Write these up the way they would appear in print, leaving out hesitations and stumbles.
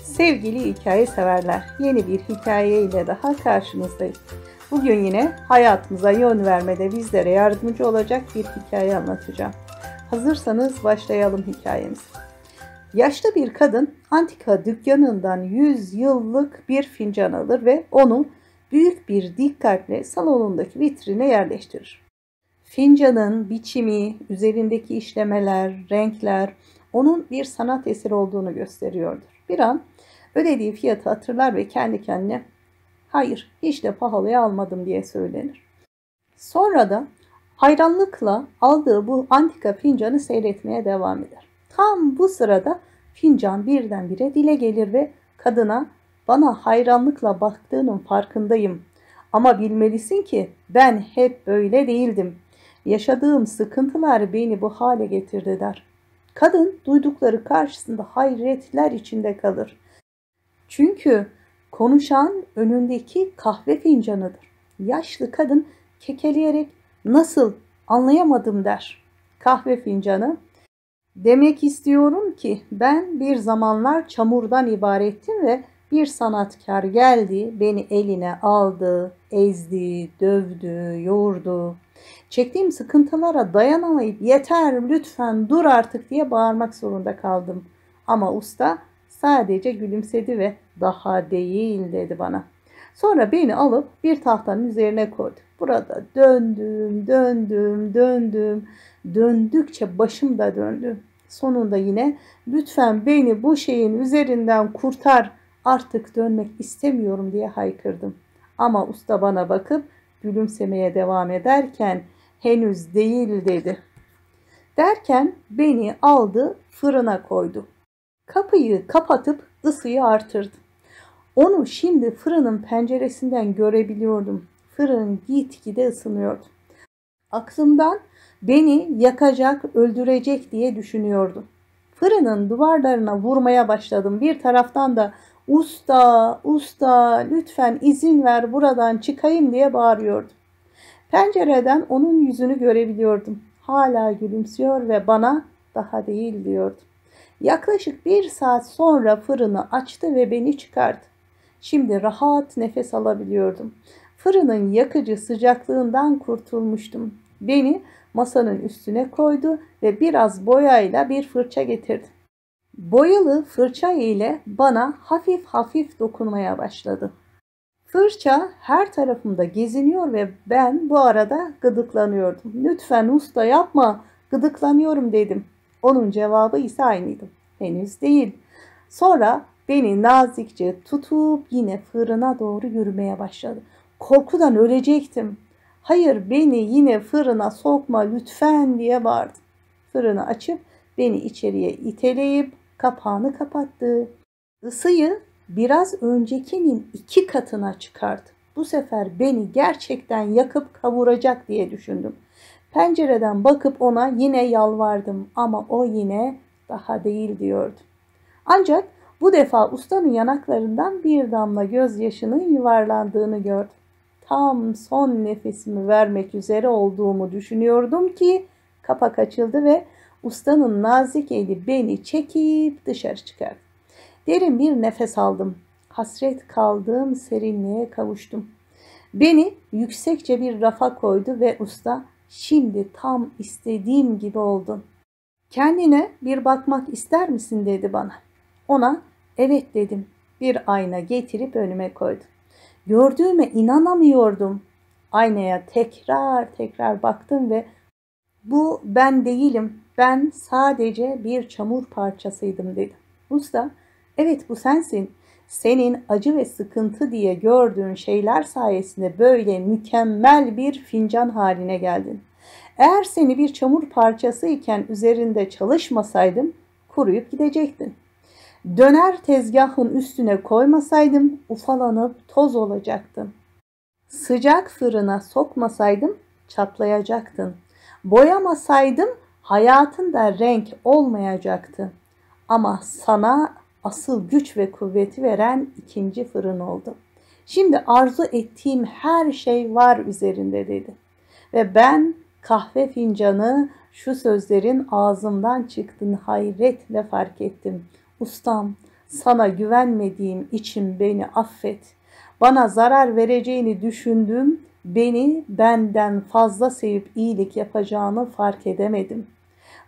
Sevgili hikaye severler, yeni bir hikaye ile daha karşınızdayız. Bugün yine hayatımıza yön vermede bizlere yardımcı olacak bir hikaye anlatacağım. Hazırsanız başlayalım hikayemize. Yaşlı bir kadın antika dükkanından 100 yıllık bir fincan alır ve onu büyük bir dikkatle salonundaki vitrine yerleştirir. Fincanın biçimi, üzerindeki işlemeler, renkler onun bir sanat eseri olduğunu gösteriyordur. Bir an ödediği fiyatı hatırlar ve kendi kendine "Hayır, hiç de pahalıya almadım." diye söylenir. Sonra da hayranlıkla aldığı bu antika fincanı seyretmeye devam eder. Tam bu sırada fincan birdenbire dile gelir ve kadına "Bana hayranlıkla baktığının farkındayım. Ama bilmelisin ki ben hep böyle değildim. Yaşadığım sıkıntılar beni bu hale getirdi." der. Kadın duydukları karşısında hayretler içinde kalır. Çünkü konuşan önündeki kahve fincanıdır. Yaşlı kadın kekeleyerek "Nasıl? Anlayamadım." der. Kahve fincanı "Demek istiyorum ki ben bir zamanlar çamurdan ibarettim ve bir sanatkar geldi, beni eline aldı, ezdi, dövdü, yoğurdu. Çektiğim sıkıntılara dayanamayıp 'Yeter, lütfen dur artık!' diye bağırmak zorunda kaldım. Ama usta sadece gülümsedi ve 'Daha değil' dedi bana. Sonra beni alıp bir tahtanın üzerine koydu. Burada döndüm, döndüm, döndüm. Döndükçe başım da döndü. Sonunda yine 'Lütfen beni bu şeyin üzerinden kurtar, artık dönmek istemiyorum.' diye haykırdım. Ama usta bana bakıp gülümsemeye devam ederken 'Henüz değil' dedi. Derken beni aldı, fırına koydu. Kapıyı kapatıp ısıyı artırdı. Onu şimdi fırının penceresinden görebiliyordum. Fırın gitgide ısınıyordu. Aklımdan beni yakacak, öldürecek diye düşünüyordum. Fırının duvarlarına vurmaya başladım. Bir taraftan da "Usta, usta, lütfen izin ver, buradan çıkayım." diye bağırıyordum. Pencereden onun yüzünü görebiliyordum. Hala gülümsüyor ve bana "Daha değil." diyordu. Yaklaşık 1 saat sonra fırını açtı ve beni çıkardı. Şimdi rahat nefes alabiliyordum. Fırının yakıcı sıcaklığından kurtulmuştum. Beni masanın üstüne koydu ve biraz boyayla bir fırça getirdi. Boyalı fırça ile bana hafif hafif dokunmaya başladı. Fırça her tarafımda geziniyor ve ben bu arada gıdıklanıyordum. "Lütfen usta, yapma, gıdıklanıyorum." dedim. Onun cevabı ise aynıydı. "Henüz değil." Sonra beni nazikçe tutup yine fırına doğru yürümeye başladı. Korkudan ölecektim. "Hayır, beni yine fırına sokma lütfen." diye bağırdım. Fırını açıp beni içeriye iteleyip kapağını kapattı. Isıyı biraz öncekinin 2 katına çıkardı. Bu sefer beni gerçekten yakıp kavuracak diye düşündüm. Pencereden bakıp ona yine yalvardım ama o yine "Daha değil." diyordu. Ancak bu defa ustanın yanaklarından bir damla gözyaşının yuvarlandığını gördüm. Tam son nefesimi vermek üzere olduğumu düşünüyordum ki kapak açıldı ve ustanın nazik eli beni çekip dışarı çıkardı. Derin bir nefes aldım. Hasret kaldığım serinliğe kavuştum. Beni yüksekçe bir rafa koydu ve usta "Şimdi tam istediğim gibi oldun. Kendine bir bakmak ister misin?" dedi bana. Ona "Evet." dedim. Bir ayna getirip önüme koydu. Gördüğüme inanamıyordum. Aynaya tekrar tekrar baktım ve "Bu ben değilim. Ben sadece bir çamur parçasıydım." dedim. Usta "Evet, bu sensin. Senin acı ve sıkıntı diye gördüğün şeyler sayesinde böyle mükemmel bir fincan haline geldin. Eğer seni bir çamur parçası iken üzerinde çalışmasaydım kuruyup gidecektin. Döner tezgahın üstüne koymasaydım ufalanıp toz olacaktın. Sıcak fırına sokmasaydım çatlayacaktın. Boyamasaydım hayatında renk olmayacaktı. Ama sana asıl güç ve kuvveti veren 2. fırın oldu. Şimdi arzu ettiğim her şey var üzerinde." dedi. Ve ben kahve fincanı şu sözlerin ağzımdan çıktığını hayretle fark ettim. "Ustam, Sana güvenmediğim için beni affet. Bana zarar vereceğini düşündüm. Beni benden fazla sevip iyilik yapacağını fark edemedim.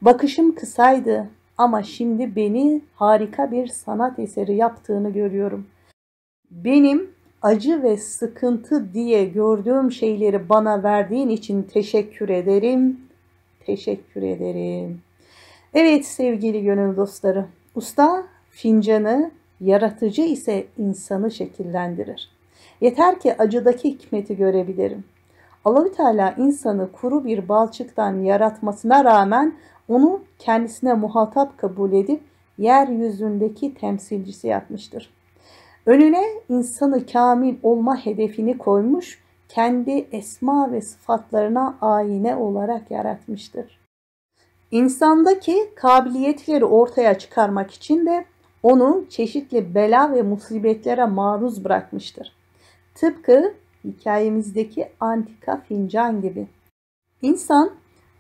Bakışım kısaydı ama şimdi beni harika bir sanat eseri yaptığını görüyorum. Benim acı ve sıkıntı diye gördüğüm şeyleri bana verdiğin için teşekkür ederim. Teşekkür ederim. Evet sevgili gönül dostları, usta fincanı, yaratıcı ise insanı şekillendirir. Yeter ki acıdaki hikmeti görebilirim. Allahü Teala insanı kuru bir balçıktan yaratmasına rağmen onu kendisine muhatap kabul edip yeryüzündeki temsilcisi yapmıştır. Önüne insanı kamil olma hedefini koymuş, kendi esma ve sıfatlarına ayine olarak yaratmıştır. İnsandaki kabiliyetleri ortaya çıkarmak için de onu çeşitli bela ve musibetlere maruz bırakmıştır. Tıpkı hikayemizdeki antika fincan gibi. İnsan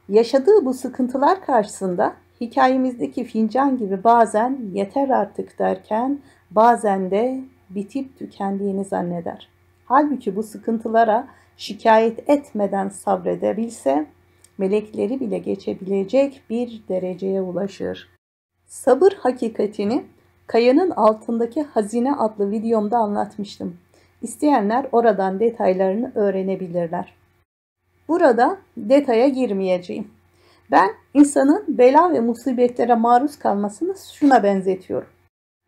yaşadığı bu sıkıntılar karşısında hikayemizdeki fincan gibi bazen yeter artık derken bazen de bitip tükendiğini zanneder. Halbuki bu sıkıntılara şikayet etmeden sabredebilse melekleri bile geçebilecek bir dereceye ulaşır. Sabır hakikatini Kayanın Altındaki Hazine adlı videomda anlatmıştım. İsteyenler oradan detaylarını öğrenebilirler. Burada detaya girmeyeceğim. Ben insanın bela ve musibetlere maruz kalmasını şuna benzetiyorum.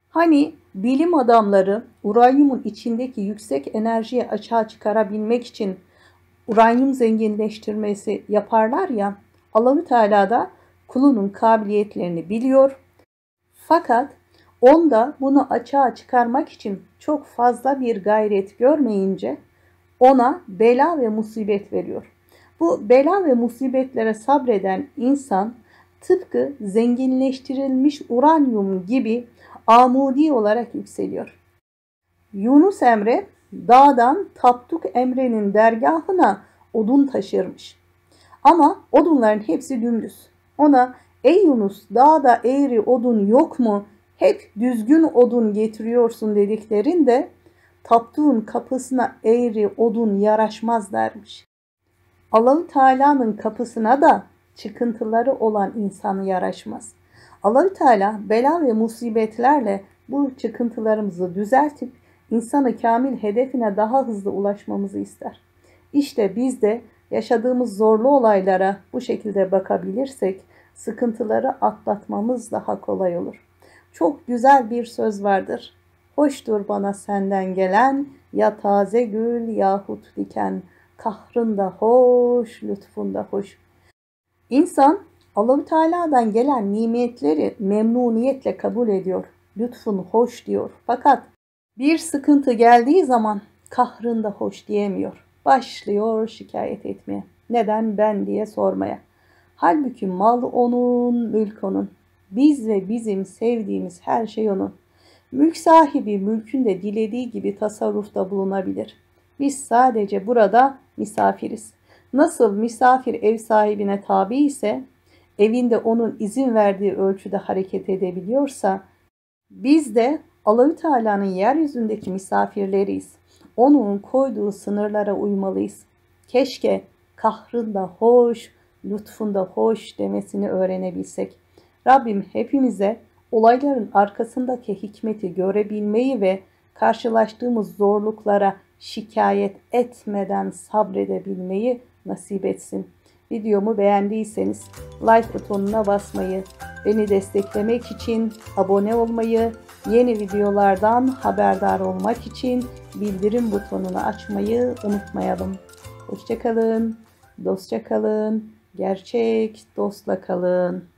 Hani bilim adamları uranyumun içindeki yüksek enerjiyi açığa çıkarabilmek için uranyum zenginleştirmesi yaparlar ya, Allahü Teala da kulunun kabiliyetlerini biliyor. Fakat onda bunu açığa çıkarmak için çok fazla bir gayret görmeyince ona bela ve musibet veriyor. Bu bela ve musibetlere sabreden insan tıpkı zenginleştirilmiş uranyum gibi amudi olarak yükseliyor. Yunus Emre dağdan Tapduk Emre'nin dergahına odun taşırmış. Ama odunların hepsi dümdüz. Ona "Ey Yunus, dağda eğri odun yok mu? Hep düzgün odun getiriyorsun" dediklerinde Tapduk'un kapısına eğri odun yaraşmaz dermiş. Allahü Teala'nın kapısına da çıkıntıları olan insan yaraşmaz. Allahü Teala bela ve musibetlerle bu çıkıntılarımızı düzeltip insanı kamil hedefine daha hızlı ulaşmamızı ister. İşte biz de yaşadığımız zorlu olaylara bu şekilde bakabilirsek sıkıntıları atlatmamız daha kolay olur. Çok güzel bir söz vardır. Hoştur bana senden gelen, ya taze gül yahut diken, kahrında hoş, lütfunda hoş. İnsan Allahü Teala'dan gelen nimetleri memnuniyetle kabul ediyor. Lütfun hoş diyor. Fakat bir sıkıntı geldiği zaman kahrında hoş diyemiyor. Başlıyor şikayet etmeye. Neden ben diye sormaya. Halbuki mal onun, mülk onun. Biz ve bizim sevdiğimiz her şey onun. Mülk sahibi mülkünde dilediği gibi tasarrufta bulunabilir. Biz sadece burada misafiriz. Nasıl misafir ev sahibine tabi ise, evinde onun izin verdiği ölçüde hareket edebiliyorsa, biz de Allahü Teala'nın yeryüzündeki misafirleriyiz. Onun koyduğu sınırlara uymalıyız. Keşke kahrında hoş, lütfunda hoş demesini öğrenebilsek. Rabbim hepimize olayların arkasındaki hikmeti görebilmeyi ve karşılaştığımız zorluklara şikayet etmeden sabredebilmeyi nasip etsin. Videomu beğendiyseniz like butonuna basmayı, beni desteklemek için abone olmayı, yeni videolardan haberdar olmak için bildirim butonunu açmayı unutmayalım. Hoşça kalın, dostça kalın, gerçek dostla kalın.